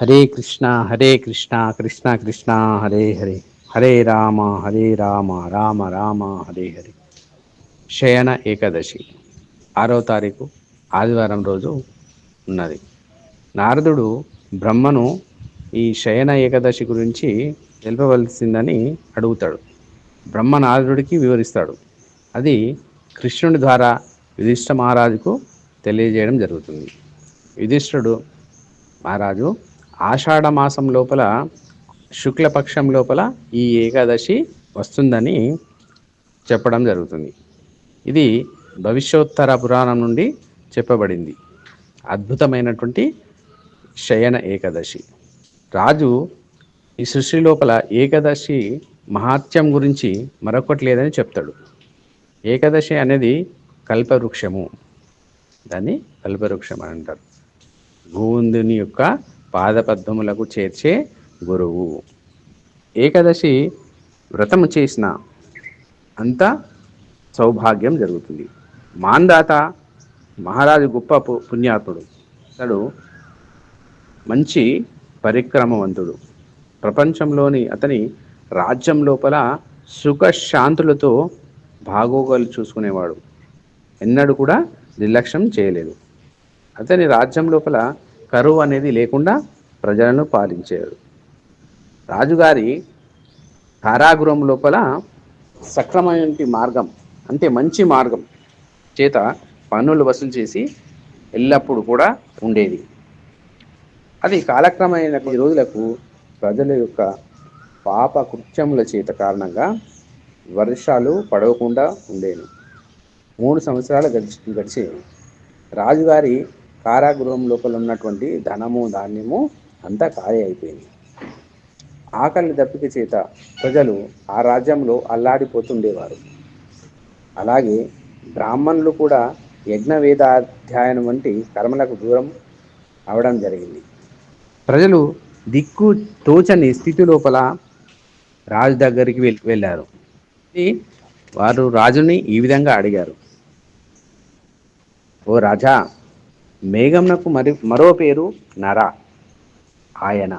హరే కృష్ణ కృష్ణ కృష్ణ హరే హరే హరే రామ రామ రామ హరే హరే. శయన ఏకాదశి 6వ తారీఖు ఆదివారం రోజు ఉన్నది. నారదుడు బ్రహ్మను ఈ శయన ఏకాదశి గురించి తెలుపవలసిందని అడుగుతాడు. బ్రహ్మ నారదుడికి వివరిస్తాడు. అది కృష్ణుడి ద్వారా యుధిష్ఠ మహారాజుకు తెలియజేయడం జరుగుతుంది. యుధిష్ఠుడు మహారాజు ఆషాఢ మాసం లోపల శుక్లపక్షం లోపల ఈ ఏకాదశి వస్తుందని చెప్పడం జరుగుతుంది. ఇది భవిష్యోత్తర పురాణం నుండి చెప్పబడింది. అద్భుతమైనటువంటి శయన ఏకాదశి. రాజు ఈ సృష్టి లోపల ఏకాదశి మహాత్యం గురించి మరొకటి లేదని చెప్తాడు. ఏకాదశి అనేది కల్పవృక్షము. దాన్ని కల్పవృక్షం అని అంటారు. గోవిందుని యొక్క పాదపద్మములకు చేర్చే గురువు. ఏకాదశి వ్రతము చేసిన అంత సౌభాగ్యం జరుగుతుంది. మాందాత మహారాజు గొప్ప పుణ్యాత్ముడు. అతడు మంచి పరిక్రమవంతుడు. ప్రపంచంలోని అతని రాజ్యం లోపల సుఖశాంతులతో బాగోగులు చూసుకునేవాడు. ఎన్నడూ కూడా నిర్లక్ష్యం చేయలేదు. అతని రాజ్యం లోపల కరువు అనేది లేకుండా ప్రజలను పాలించాడు. రాజుగారి కారాగృహం లోపల సక్రమైన మార్గం అంటే మంచి మార్గం చేత పన్నులు వసూలు చేసి ఎల్లప్పుడూ కూడా ఉండేది. అది కాలక్రమైన రోజులకు ప్రజల యొక్క పాప కృత్యముల చేత కారణంగా వర్షాలు పడవకుండా ఉండేను. 3 సంవత్సరాలు గడిచి రాజుగారి కారాగృహం లోపల ఉన్నటువంటి ధనము ధాన్యము అంతా ఖాళీ అయిపోయింది. ఆకలి దప్పిక చేత ప్రజలు ఆ రాజ్యంలో అల్లాడిపోతుండేవారు. అలాగే బ్రాహ్మణులు కూడా యజ్ఞవేదాధ్యయనం వంటి కర్మలకు దూరం అవడం జరిగింది. ప్రజలు దిక్కు తోచని స్థితి లోపల రాజు దగ్గరికి వెళ్ళారు. వారు రాజుని ఈ విధంగా అడిగారు. ఓ రాజా, మేఘంనకు మరో పేరు నర. ఆయన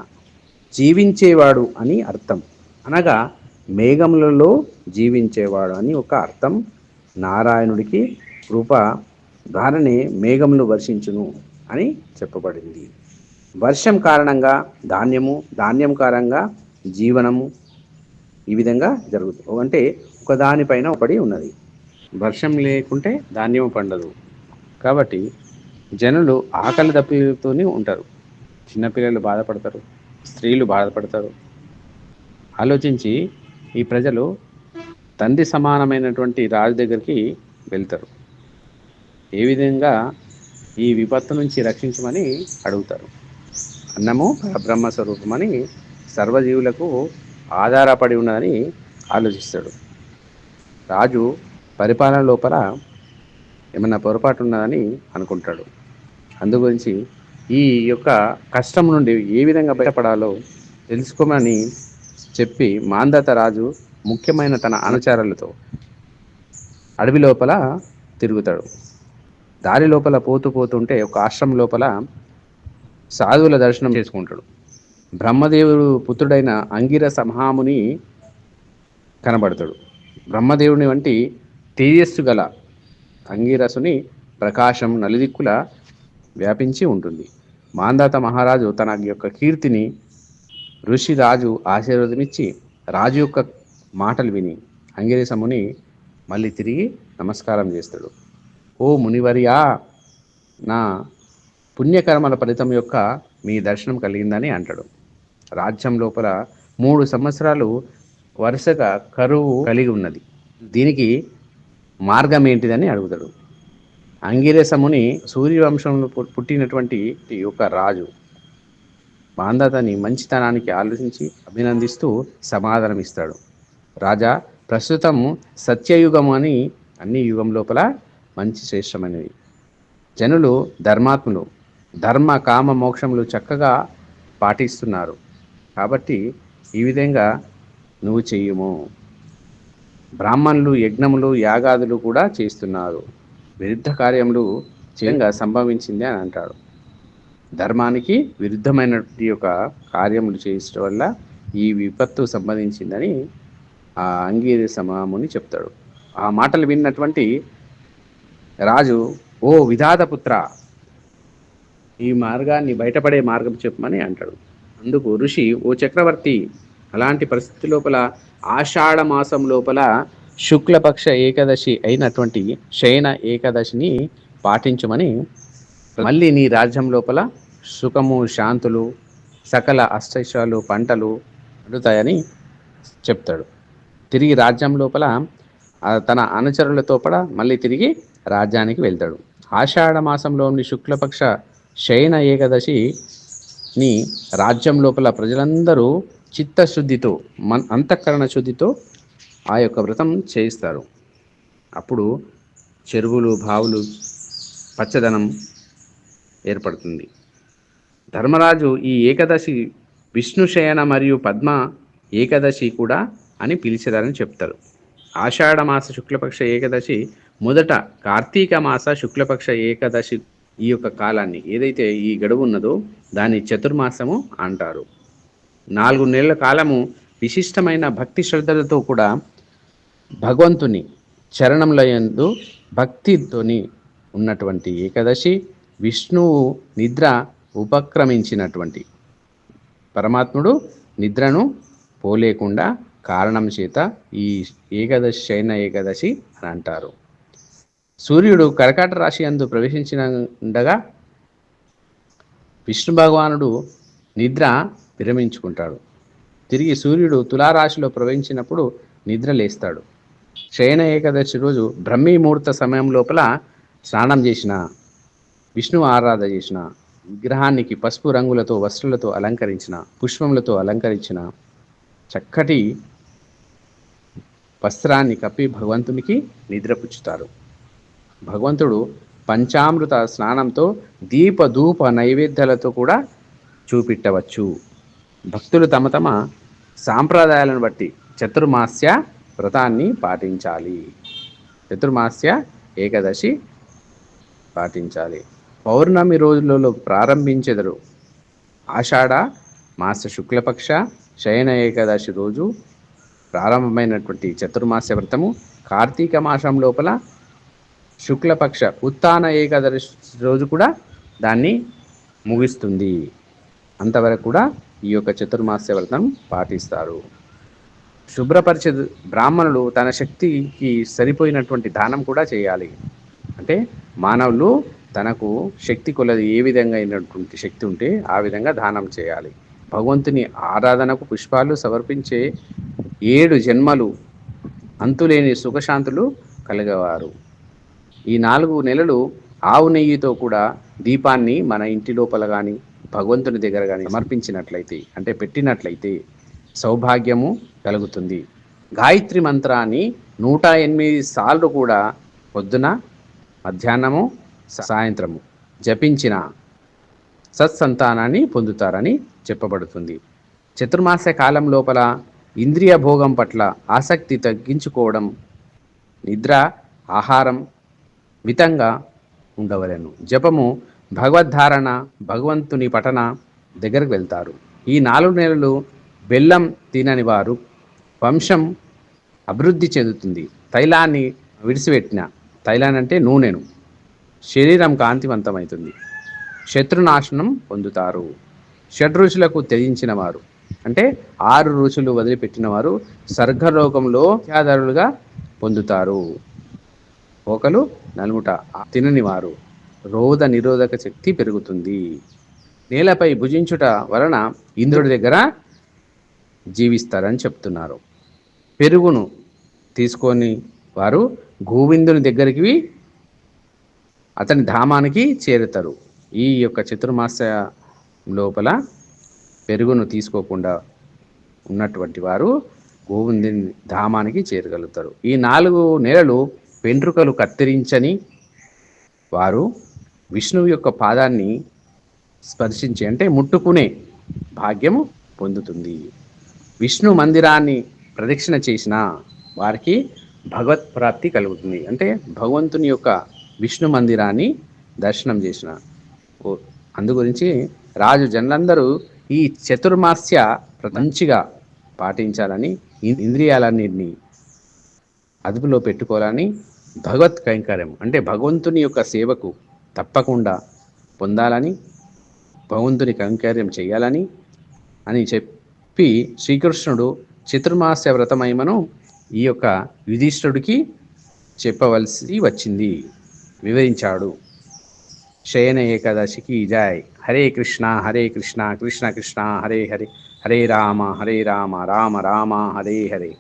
జీవించేవాడు అని అర్థం. అనగా మేఘములలో జీవించేవాడు అని ఒక అర్థం. నారాయణుడికి కృప ద్వారానే మేఘములు వర్షించును అని చెప్పబడింది. వర్షం కారణంగా ధాన్యం కారణంగా జీవనము ఈ విధంగా జరుగుతుంది. అంటే ఒకదానిపైన పడి ఉన్నది. వర్షం లేకుంటే ధాన్యం పండదు. కాబట్టి జనులు ఆకలి దప్పికతోనే ఉంటారు. చిన్నపిల్లలు బాధపడతారు, స్త్రీలు బాధపడతారు. ఆలోచించి ఈ ప్రజలు తండ్రి సమానమైనటువంటి రాజు దగ్గరికి వెళ్తారు. ఏ విధంగా ఈ విపత్తు నుంచి రక్షించమని అడుగుతారు. అన్నము పరబ్రహ్మ స్వరూపమని సర్వజీవులకు ఆధారపడి ఉన్నదని ఆలోచిస్తాడు. రాజు పరిపాలన లోపల ఏమన్నా పొరపాటు ఉన్నదని అనుకుంటాడు. అందుగురించి ఈ యొక్క కష్టం నుండి ఏ విధంగా బయటపడాలో తెలుసుకోమని చెప్పి మాంధాత రాజు ముఖ్యమైన తన అనుచరులతో అడవి లోపల తిరుగుతాడు. దారి లోపల పోతుంటే ఒక ఆశ్రమం లోపల సాధువుల దర్శనం చేసుకుంటాడు. బ్రహ్మదేవుడు పుత్రుడైన అంగిరస మహాముని కనబడతాడు. బ్రహ్మదేవుని వంటి తేజస్సు గల అంగిరసుని ప్రకాశం నలుదిక్కుల వ్యాపించి ఉంటుంది. మాంధాత మహారాజు తన యొక్క కీర్తిని ఋషి రాజు ఆశీర్వాదమిచ్చి రాజు యొక్క మాటలు విని అంగిరసముని మళ్ళీ తిరిగి నమస్కారం చేస్తాడు. ఓ మునివర్యా, నా పుణ్యకర్మల ఫలితం యొక్క మీ దర్శనం కలిగిందని అంటాడు. రాజ్యం లోపల 3 సంవత్సరాలు వరుసగా కరువు కలిగి ఉన్నది. దీనికి మార్గం ఏంటిదని అడుగుతాడు. అంగిరసముని సూర్యవంశంలో పుట్టినటువంటి ఒక రాజు. మాంధాతని మంచితనానికి ఆలోచించి అభినందిస్తూ సమాధానం ఇస్తాడు. రాజా, ప్రస్తుతం సత్యయుగం అని అన్ని యుగం లోపల మంచి శ్రేష్టమైనవి. జనులు ధర్మాత్ములు, ధర్మ కామ మోక్షములు చక్కగా పాటిస్తున్నారు. కాబట్టి ఈ విధంగా నువ్వు చెయ్యము. బ్రాహ్మణులు యజ్ఞములు యాగాదులు కూడా చేస్తున్నారు. విరుద్ధ కార్యములు చేయంగా సంభవించింది అని అంటాడు. ధర్మానికి విరుద్ధమైనటువంటి యొక్క కార్యములు చేయడం వల్ల ఈ విపత్తు సంభవించిందని ఆ అంగీరస మహాముని చెప్తాడు. ఆ మాటలు విన్నటువంటి రాజు, ఓ విధాతపుత్ర, ఈ మార్గాన్ని బయటపడే మార్గం చెప్పమని అంటాడు. అందుకు ఋషి, ఓ చక్రవర్తి, అలాంటి పరిస్థితి లోపల ఆషాఢ మాసం లోపల శుక్లపక్ష ఏకాదశి అయినటువంటి శయన ఏకాదశిని పాటించమని, మళ్ళీ నీ రాజ్యం లోపల సుఖము, శాంతులు, సకల అష్టైశ్వర్యాలు, పంటలు అందుతాయని చెప్తాడు. తిరిగి రాజ్యం లోపల తన అనుచరులతో కూడా మళ్ళీ తిరిగి రాజ్యానికి వెళ్తాడు. ఆషాఢ మాసంలోని శుక్లపక్ష శయన ఏకాదశిని రాజ్యం లోపల ప్రజలందరూ చిత్తశుద్ధితో, అంతఃకరణ శుద్ధితో ఆ యొక్క వ్రతం చేయిస్తారు. అప్పుడు చెరువులు, బావులు, పచ్చదనం ఏర్పడుతుంది. ధర్మరాజు ఈ ఏకాదశి విష్ణు శయన మరియు పద్మ ఏకాదశి కూడా అని పిలిచేదారని చెప్తారు. ఆషాఢ మాస శుక్లపక్ష ఏకాదశి మొదట కార్తీక మాస శుక్లపక్ష ఏకాదశి ఈ యొక్క కాలాన్ని ఏదైతే ఈ గడువు ఉన్నదో దాన్ని చతుర్మాసము అంటారు. 4 నెలల కాలము విశిష్టమైన భక్తి శ్రద్ధలతో కూడా భగవంతుని చరణంలో యందు భక్తితోని ఉన్నటువంటి ఏకాదశి, విష్ణువు నిద్ర ఉపక్రమించినటువంటి పరమాత్ముడు నిద్రను పోలేకుండా కారణం చేత ఈ ఏకాదశి శయన ఏకాదశి అని అంటారు. సూర్యుడు కర్కాట రాశి యందు ప్రవేశించినండగా విష్ణు భగవానుడు నిద్ర విరమించుకుంటాడు. తిరిగి సూర్యుడు తులారాశిలో ప్రవేశించినప్పుడు నిద్ర లేస్తాడు. శయన ఏకాదశి రోజు బ్రహ్మీ ముహూర్త సమయం లోపల స్నానం చేసిన, విష్ణువు ఆరాధన చేసిన, విగ్రహానికి పసుపు రంగులతో వస్త్రాలతో అలంకరించిన, పుష్పములతో అలంకరించిన చక్కటి వస్త్రాన్ని కప్పి భగవంతునికి నిద్రపుచ్చుతారు. భగవంతుడు పంచామృత స్నానంతో దీప ధూప నైవేద్యాలతో కూడా చూపెట్టవచ్చు. భక్తులు తమ తమ సాంప్రదాయాలను బట్టి చతుర్మాస్య వ్రతాన్ని పాటించాలి. చతుర్మాస్య ఏకాదశి పాటించాలి. పౌర్ణమి రోజులలో ప్రారంభించెదరు. ఆషాఢ మాస శుక్లపక్ష శయన ఏకాదశి రోజు ప్రారంభమైనటువంటి చతుర్మాస్య వ్రతము కార్తీక మాసం లోపల శుక్లపక్ష ఉత్తాన ఏకాదశి రోజు కూడా దాన్ని ముగిస్తుంది. అంతవరకు కూడా ఈ యొక్క చతుర్మాస్య వ్రతం పాటిస్తారు. శుభ్రపరిచే బ్రాహ్మణులు తన శక్తికి సరిపోయినటువంటి దానం కూడా చేయాలి. అంటే మానవులు తనకు శక్తి కొలది ఏ విధంగా అయినటువంటి శక్తి ఉంటే ఆ విధంగా దానం చేయాలి. భగవంతుని ఆరాధనకు పుష్పాలు సమర్పించే 7 జన్మలు అంతులేని సుఖశాంతులు కలిగేవారు. ఈ 4 నెలలు ఆవు నెయ్యితో కూడా దీపాన్ని మన ఇంటి లోపల కానీ భగవంతుని దగ్గర కానీ సమర్పించినట్లయితే, అంటే పెట్టినట్లయితే సౌభాగ్యము కలుగుతుంది. గాయత్రి మంత్రాన్ని 108 సార్లు కూడా పొద్దున, మధ్యాహ్నము, సాయంత్రము జపించిన సత్సంతానాన్ని పొందుతారని చెప్పబడుతుంది. చతుర్మాస కాలం లోపల ఇంద్రియ భోగం పట్ల ఆసక్తి తగ్గించుకోవడం, నిద్ర, ఆహారం మితంగా ఉండవలెను. జపము, భగవద్ధారణ, భగవంతుని పఠన దగ్గరకు వెళ్తారు. ఈ 4 నెలలు బెల్లం తినని వారు వంశం అభివృద్ధి చెందుతుంది. తైలాన్ని విడిచిపెట్టిన, తైలాన్ని అంటే నూనెను, శరీరం కాంతివంతమవుతుంది. శత్రునాశనం పొందుతారు. షడ్రుచులకు త్యజించిన వారు, అంటే 6 రుచులు వదిలిపెట్టిన వారు స్వర్గలోకంలో ఆధారులుగా పొందుతారు. ఒకలు నలుముట తినని వారు రోధ నిరోధక శక్తి పెరుగుతుంది. నేలపై భుజించుట వలన ఇంద్రుడి దగ్గర జీవిస్తారని చెప్తున్నారు. పెరుగును తీసుకొని వారు గోవిందుని దగ్గరికి అతని ధామానికి చేరుతారు. ఈ యొక్క చతుర్మాస లోపల పెరుగును తీసుకోకుండా ఉన్నటువంటి వారు గోవిందుని ధామానికి చేరగలుగుతారు. ఈ 4 నెలలు వెంట్రుకలు కత్తిరించని వారు విష్ణువు యొక్క పాదాన్ని స్పర్శించి, అంటే ముట్టుకునే భాగ్యము పొందుతుంది. విష్ణు మందిరాన్ని ప్రదక్షిణ చేసిన వారికి భగవత్ ప్రాప్తి కలుగుతుంది. అంటే భగవంతుని యొక్క విష్ణు మందిరాన్ని దర్శనం చేసిన అందుగురించి రాజు జనులందరూ ఈ చతుర్మాస్య మంచిగా పాటించాలని, ఇంద్రియాలన్నింటినీ అదుపులో పెట్టుకోవాలని, భగవత్ కైంకర్యం అంటే భగవంతుని యొక్క సేవకు తప్పకుండా పొందాలని, భగవంతుని కైంకర్యం చేయాలని అని చెప్పి శ్రీకృష్ణుడు చతుర్మాస్య వ్రతమహిమను ఈ యొక్క యుధిష్ఠుడికి చెప్పవలసి వచ్చింది, వివరించాడు. శయన ఏకాదశికి జై. హరే కృష్ణ కృష్ణ కృష్ణ హరే హరే, హరే రామ రామ రామ హరే హరే.